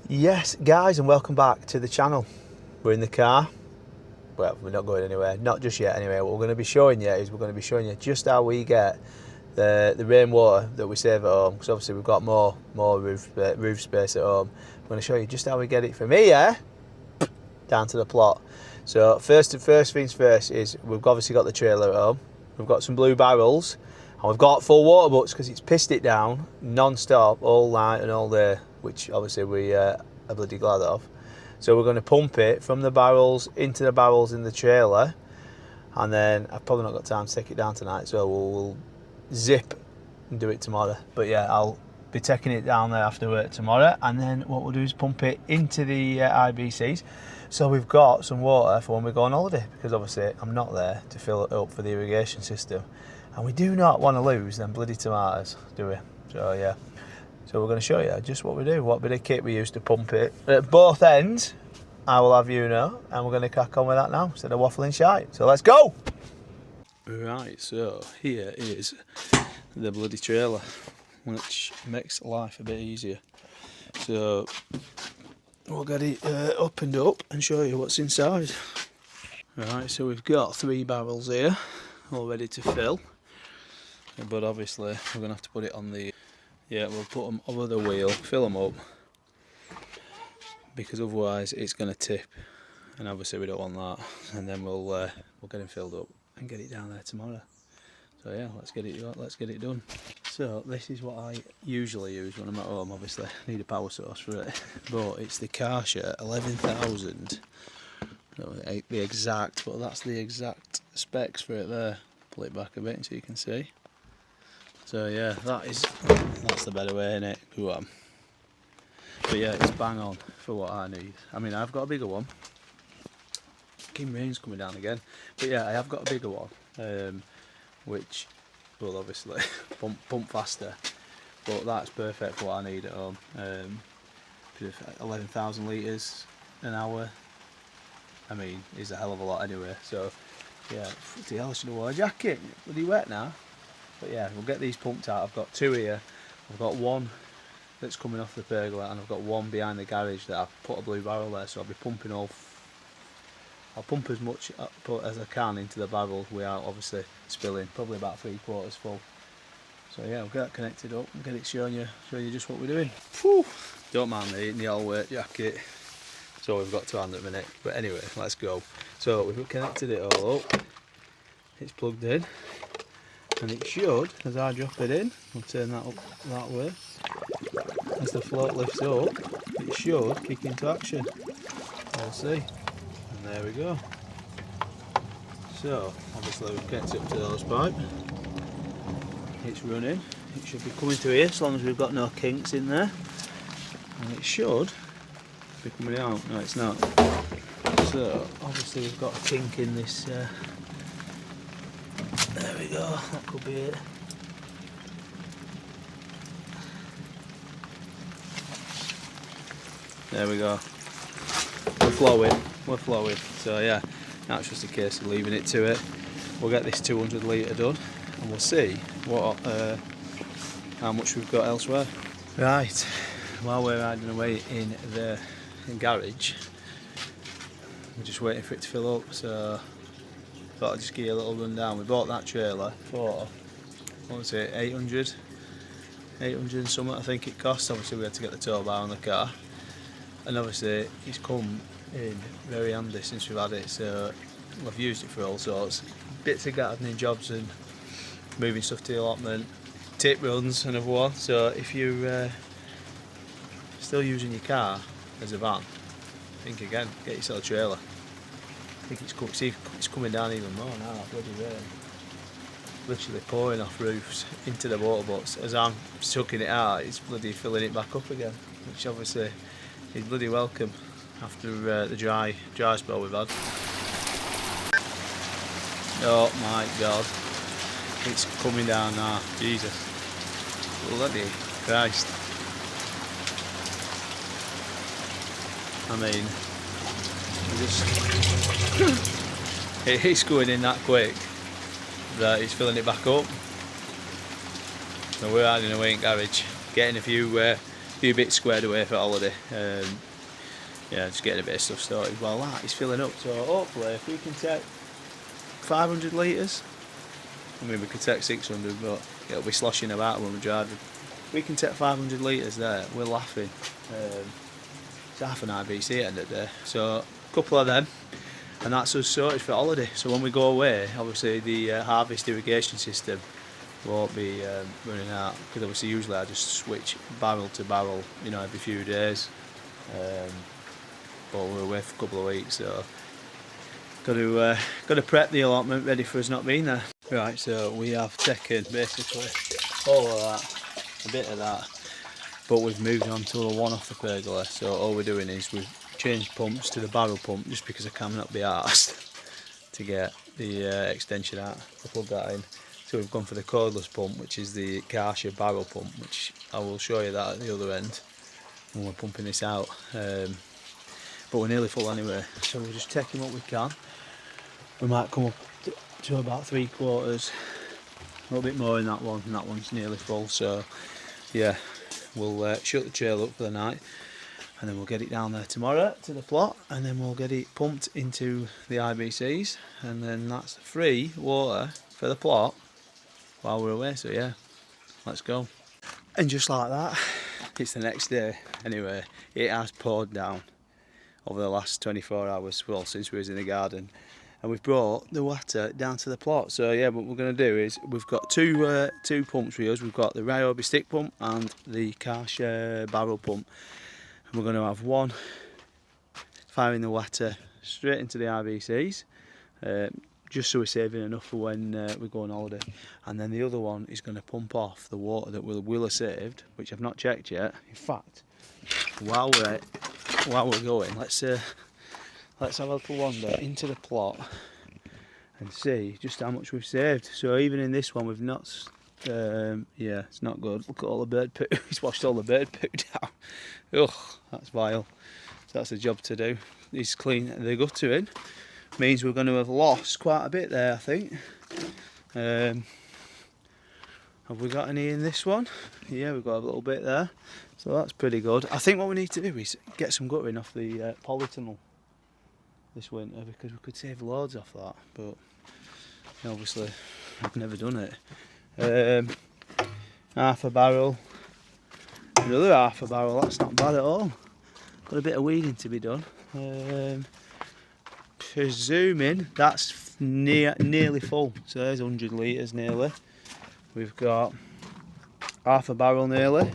Yes guys, and welcome back to the channel. We're in the car. Well, we're not going anywhere, not just yet anyway. What we're going to be showing you is we're going to be showing you just how we get the rainwater that we save at home, because obviously we've got more roof space at home. I'm going to show you just how we get it from here down to the plot. So first things first is we've obviously got the trailer at home. We've got some blue barrels and we've got full water butts because it's pissed it down non-stop all night and all day, which obviously we are bloody glad of. So we're going to pump it from the barrels into the barrels in the trailer, and then I've probably not got time to take it down tonight, so we'll zip and do it tomorrow. But yeah, I'll be taking it down there after work tomorrow, and then what we'll do is pump it into the IBCs, so we've got some water for when we go on holiday, because obviously I'm not there to fill it up for the irrigation system, and we do not want to lose them bloody tomatoes, do we? So yeah. So we're going to show you just what we do, what bit of kit we use to pump it at both ends, I will have you know, and we're going to crack on with that now instead of waffling shite. So let's go! Right, so here is the bloody trailer, which makes life a bit easier. So we'll get it opened up and show you what's inside. Right, so we've got 3 barrels here, all ready to fill, but obviously we're going to have to put it on the... Yeah, we'll put them over the wheel, fill them up, because otherwise it's going to tip, and obviously we don't want that. And then we'll get them filled up and get it down there tomorrow. So yeah, let's get it done. So this is what I usually use when I'm at home. Obviously, I need a power source for it, but it's the Kärcher 11,000. The exact, but that's the exact specs for it there. Pull it back a bit so you can see. So yeah, that's the better way, innit? But yeah, it's bang on for what I need. I mean, I've got a bigger one. Fucking rain's coming down again. But yeah, I have got a bigger one, which will obviously pump faster. But that's perfect for what I need at home. 11,000 litres an hour. I mean, is a hell of a lot anyway. So yeah, the hell, I should have worn a jacket. Bloody wet now. But yeah, we'll get these pumped out. I've got 2 here. I've got one that's coming off the pergola, and I've got one behind the garage that I've put a blue barrel there, so I'll be pumping I'll pump as much as I can into the barrel without obviously spilling, probably about 3/4 full. So yeah, we'll get that connected up and get it showing you just what we're doing. Whew. Don't mind me eating the old weight jacket. So we've got to hand at a minute. But anyway, let's go. So we've connected it all up. It's plugged in. And it should, as I drop it in, we'll turn that up that way, as the float lifts up, it should kick into action. We'll see. And there we go. So, obviously we've connected up to the hose pipe. It's running. It should be coming through here, as long as we've got no kinks in there. And it should be coming out. No, it's not. So, obviously we've got a kink in this... There we go, that could be it. There we go. We're flowing. So yeah, now it's just a case of leaving it to it. We'll get this 200 litre done, and we'll see what how much we've got elsewhere. Right, while we're riding away in the garage, we're just waiting for it to fill up. So thought I'd just give you a little rundown. We bought that trailer for, what was it, 800 and something I think it cost. Obviously we had to get the tow bar on the car, and obviously it's come in very handy since we've had it. So we've used it for all sorts, bits of gardening jobs and moving stuff to the allotment, tip runs and other one. So if you're still using your car as a van, think again, get yourself a trailer. I think it's coming down even more now, bloody rain. Literally pouring off roofs into the water butts. As I'm sucking it out, it's bloody filling it back up again, which obviously is bloody welcome after the dry spell we've had. Oh my god, it's coming down now, Jesus. Bloody Christ. I mean, it's going in that quick that it's filling it back up. So we're hiding away in garage, getting a few few bits squared away for holiday. Yeah, just getting a bit of stuff started. Well, that is filling up, so hopefully if we can take 500 litres, I mean we could take 600, but it'll be sloshing about when we're driving. If we can take 500 litres there, we're laughing. It's half an IBC at the end of the day, so a couple of them, and that's us sorted for holiday. So when we go away, obviously the harvest irrigation system won't be running out, because obviously usually I just switch barrel to barrel, you know, every few days. But we're away for a couple of weeks, so got to prep the allotment ready for us not being there. Right, so we have taken basically all of that, a bit of that, but we've moved on to the one off the pergola. So all we're doing is we've changed pumps to the barrel pump, just because I cannot be arsed to get the extension out to plug that in. So we've gone for the cordless pump, which is the Kärcher barrel pump, which I will show you that at the other end when we're pumping this out. But we're nearly full anyway, so we're just taking what we can. We might come up to about 3/4, a little bit more in that one, and that one's nearly full. So yeah, we'll shut the trail up for the night, and then we'll get it down there tomorrow to the plot, and then we'll get it pumped into the IBCs, and then that's free water for the plot while we're away. So yeah, let's go. And just like that, it's the next day. Anyway, it has poured down over the last 24 hours, well, since we was in the garden, and we've brought the water down to the plot. So yeah, what we're going to do is we've got two pumps we use. We've got the Rainwater stick pump and the Kärcher barrel pump, and we're going to have one firing the water straight into the IBCs, just so we're saving enough for when we go on holiday, and then the other one is going to pump off the water that we'll have saved, which I've not checked yet. In fact, while we're going, let's have a little wander into the plot and see just how much we've saved. So even in this one, we've not. Yeah, it's not good. Look at all the bird poo. He's washed all the bird poo down. Ugh, that's vile. So that's a job to do. He's clean the gutter in. Means we're going to have lost quite a bit there, I think. Have we got any in this one? Yeah, we've got a little bit there. So that's pretty good. I think what we need to do is get some guttering off the polytunnel this winter, because we could save loads off that, but obviously I've never done it. Half a barrel, another half a barrel, that's not bad at all. Got a bit of weeding to be done. Presuming that's nearly full, so there's 100 litres nearly. We've got half a barrel nearly.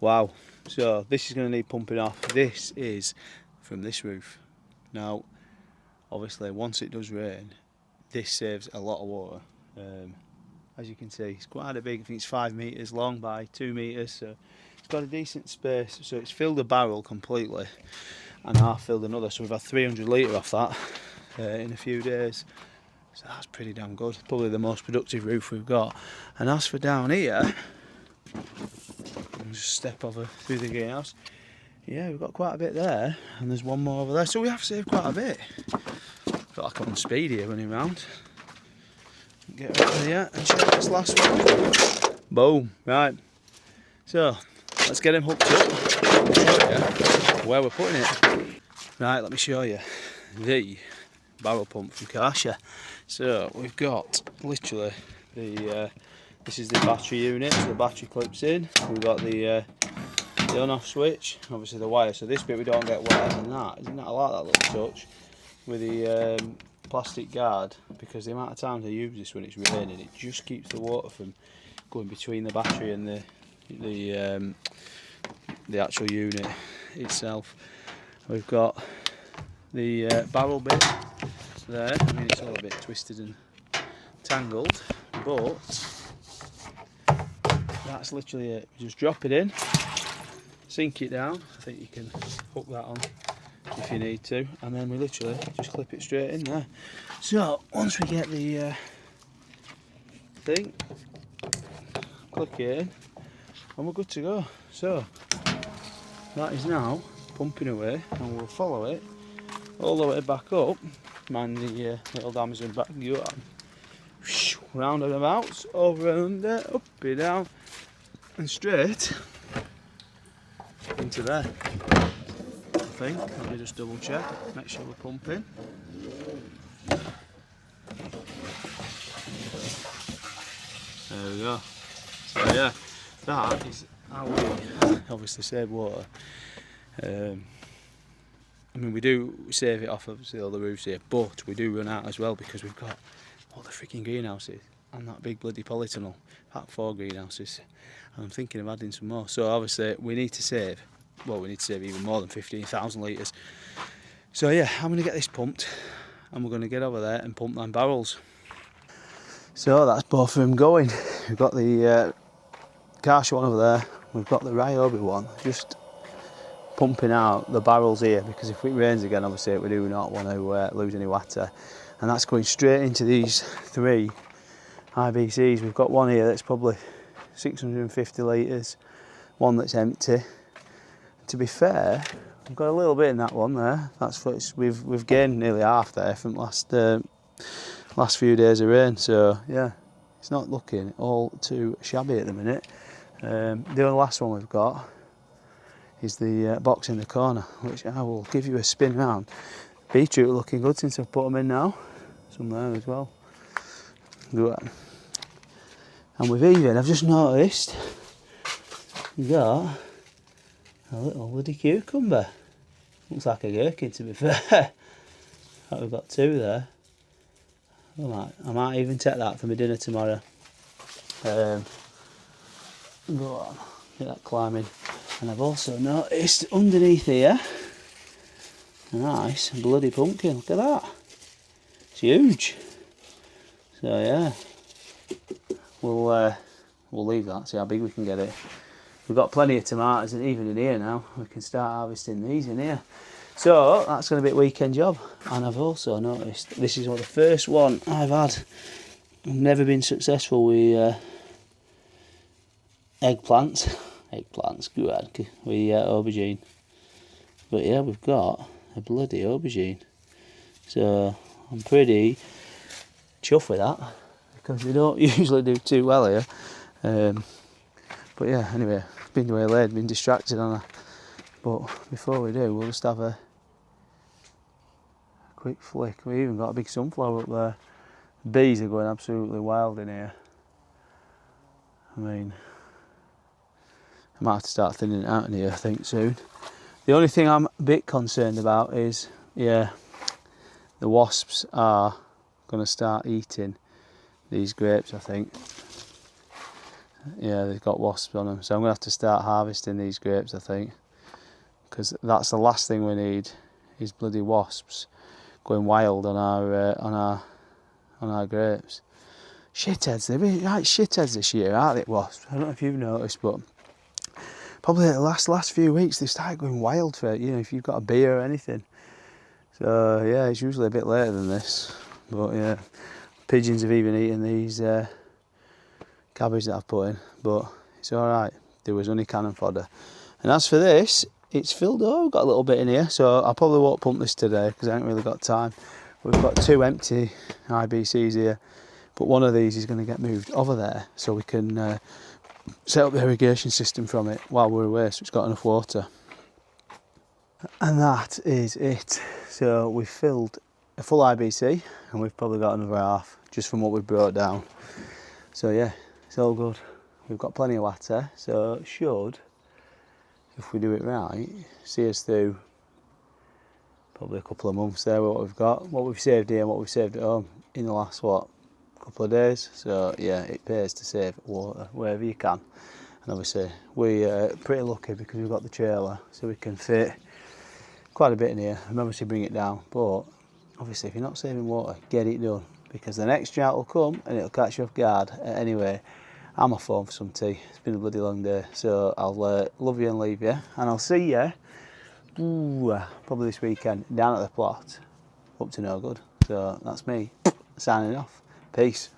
Wow, so this is going to need pumping off. This is from this roof. Now, obviously, once it does rain, this saves a lot of water. As you can see, it's quite a big, I think it's 5 metres long by 2 metres, so it's got a decent space. So it's filled a barrel completely and half filled another, so we've had 300 litre off that in a few days. So that's pretty damn good. Probably the most productive roof we've got. And as for down here, I'll just step over through the greenhouse. Yeah, we've got quite a bit there, and there's one more over there, so we have saved quite a bit. Feel like I'm on speed here running around. Get over here and check this last one. Boom, right. So let's get him hooked up. Show you where we're putting it. Right, let me show you the barrel pump from Kärcher. So we've got literally this is the battery unit, so the battery clips in. We've got the on-off switch, obviously the wire, so this bit we don't get wet, and that, isn't that, I like that little touch with the plastic guard, because the amount of times I use this when it's raining, it just keeps the water from going between the battery and the actual unit itself. We've got the barrel bit there. I mean, it's all a bit twisted and tangled, but that's literally it. Just drop it in, sink it down. I think you can hook that on if you need to, and then we literally just clip it straight in there. So once we get the thing, click it in, and we're good to go. So that is now pumping away, and we'll follow it all the way back up. Mind the little Amazon back, go on. Round and about, over and under, up and down, and straight into there. I think. Let me just double check. Make sure we're pumping. There we go. So yeah, that is how we obviously save water. I mean, we do save it off obviously all the roofs here, but we do run out as well because we've got all the freaking greenhouses and that big bloody polytunnel. About 4 greenhouses. And I'm thinking of adding some more. So obviously we need to save, well, we need to save even more than 15,000 litres. So yeah, I'm going to get this pumped and we're going to get over there and pump them barrels. So that's both of them going. We've got the Kärcher one over there, we've got the Rainwater one, just pumping out the barrels here because if it rains again, obviously we do not want to lose any water. And that's going straight into these 3 IBCs. We've got one here that's probably 650 litres, one that's empty. To be fair, we've got a little bit in that one there. That's what we've gained nearly half there from last few days of rain. So yeah, it's not looking all too shabby at the minute. The only last one we've got is the box in the corner, which I will give you a spin round. Beetroot looking good since I've put them in now. Some there as well. Good. And we've even, I've just noticed, we've got a little bloody cucumber. Looks like a gherkin, to be fair. We've got 2 there. I might even take that for my dinner tomorrow. Go on, get that climbing. And I've also noticed underneath here a nice bloody pumpkin. Look at that. It's huge. So yeah, we'll leave that. See how big we can get it. We've got plenty of tomatoes, and even in here now we can start harvesting these in here. So that's going to be a weekend job. And I've also noticed this is the first one I've had. I've never been successful with eggplants, good, with aubergine. But yeah, we've got a bloody aubergine. So I'm pretty chuffed with that because we don't usually do too well here. But yeah, anyway, been waylaid, been distracted on her. But before we do, we'll just have a quick flick. We even got a big sunflower up there. Bees are going absolutely wild in here. I mean, I might have to start thinning it out in here, I think, soon. The only thing I'm a bit concerned about is, yeah, the wasps are going to start eating these grapes, I think. Yeah, they've got wasps on them, so I'm going to have to start harvesting these grapes, I think. Because that's the last thing we need, is bloody wasps going wild on our grapes. Shitheads, they've been right shitheads this year, aren't they, wasps? I don't know if you've noticed, but probably the last few weeks they started going wild for it, you know, if you've got a bee or anything. So yeah, it's usually a bit later than this, but yeah, pigeons have even eaten these cabbage that I've put in, but it's alright. There was only cannon fodder. And as for this, it's filled up. We've got a little bit in here, so I probably won't pump this today because I haven't really got time. We've got 2 empty IBCs here, but one of these is going to get moved over there so we can set up the irrigation system from it while we're away, so it's got enough water. And that is it. So we've filled a full IBC and we've probably got another half just from what we've brought down. So yeah, it's all good. We've got plenty of water, so it should, if we do it right, see us through probably a couple of months there with what we've got, what we've saved here and what we've saved at home in the last, what, couple of days. So yeah, it pays to save water wherever you can. And obviously we're pretty lucky because we've got the trailer, so we can fit quite a bit in here and obviously bring it down. But obviously if you're not saving water, get it done, because the next drought will come and it'll catch you off guard. Anyway, I'm off home for some tea. It's been a bloody long day, so I'll love you and leave you, and I'll see you probably this weekend down at the plot, up to no good. So that's me signing off. Peace.